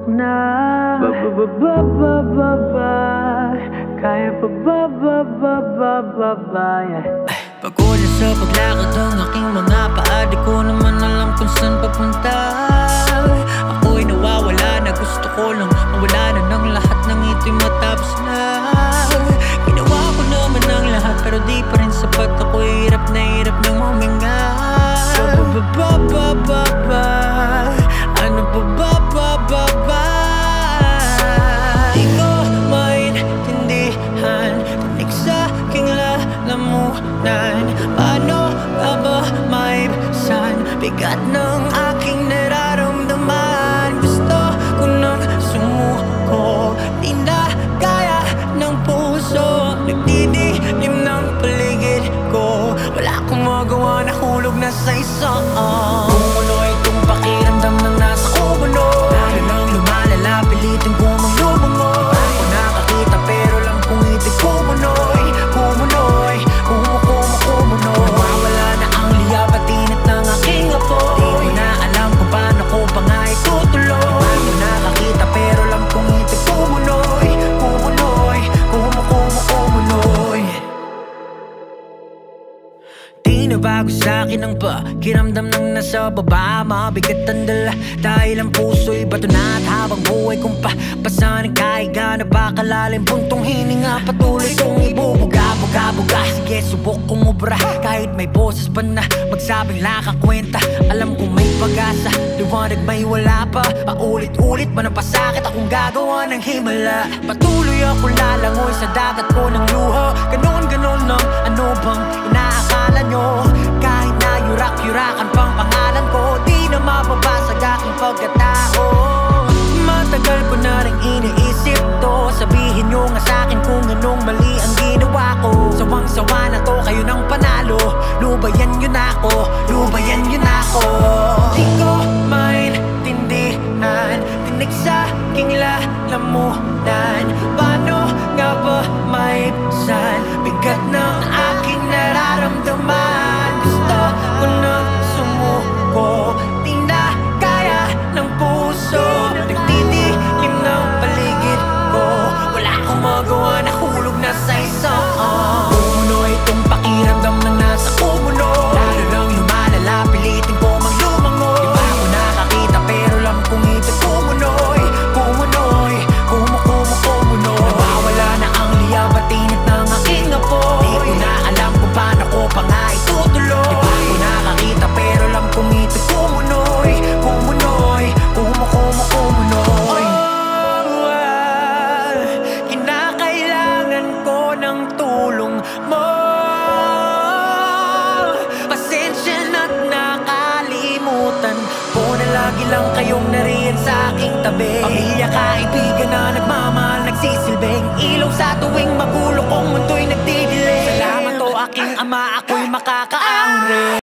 na. Kaya pa Pagod na sa paglakad ng aking mga paa, di ko naman alam kung saan papunta. Ako'y nawawala na, gusto ko lang mawala na ng lahat ng ito'y matapos na. Ginawa ko naman ang lahat pero di pa rin sapat. Ako'y hirap na huminga. Ano ba? Di ko maintindihan, tinig sa aking lalamunan. Paano ka ba maibsan bigat ng aking nararamdaman? Gusto ko nang sumuko, di na kaya ng puso. Nagdidilim ng paligid ko, wala akong magawa, nahulog na sa isang kumulo itong pakiramdam ng nasa kumulo. Lalo nang lumalala, pilitin ko maglumungo. Di ba ako nakakita pero lang kung ito'y kumunoy. Nawawala na ang liyab at init ng aking apoy. Di ko na alam kung paano ko pa nga itutuloy. Di ba ako nakakita pero lang kung ito'y kumunoy. Di na bago sa'kin ang pakiramdam ng nasa baba. Mabigat ang dala dahil ang puso'y bato na. At habang buhay kong papasanin kahit gaano ba kalalim, buntong hininga patuloy kong ibubuga. Sige, subok kong ubra kahit may boses pa na magsabing lakakwenta. Alam kong may pag-asa, liwanag may wala pa. Paulit-ulit man ang pasakit, akong gagawa ng himala. Patuloy akong lalangoy sa dagat ko ng luha. Ganon lang, ano bang inaakala nyo? Kahit na yurak-yurakan pang pangalan ko, di na mababasag aking pagkatao. Matagal ko na rin iniisip to, sabihin nyo nga sa'kin kung anong mali ang ginawa ko. Sawang-sawa na to, kayo ng panalo. Lubayan nyo na ako. Di ko maintindihan, tinig sa aking lalamunan. Paano nga ba maibsan bigat ng aking nararamdaman? Gusto ko nang sumuko, di na kaya ng puso. Nagdidilim ng paligid ko, wala akong magawa, nahulog na sa isang kumulo itong pakiramdam ng nasa kumulo. Lalo nang lumalala, pilitin ko maglumango. Di ba ako nakakita pero lang kung ito'y kumunoy. Nawawala na ang liyab at init ng aking apoy. Di ko na alam kung paano ko pa nga itutuloy. Di ba ako nakakita pero lang kung ito'y kumunoy. Kinakailangan ko ng tulong mo. Pasensya na't nakalimutan ko na lagi lang kayong nariyan sa aking tabi. Pamilya, kaibigan na nagmamahal, nagsisilbing ilaw sa tuwing magulo kong mundo'y nagdidilim. Salamat o aking ama, ako'y makakaangon rin.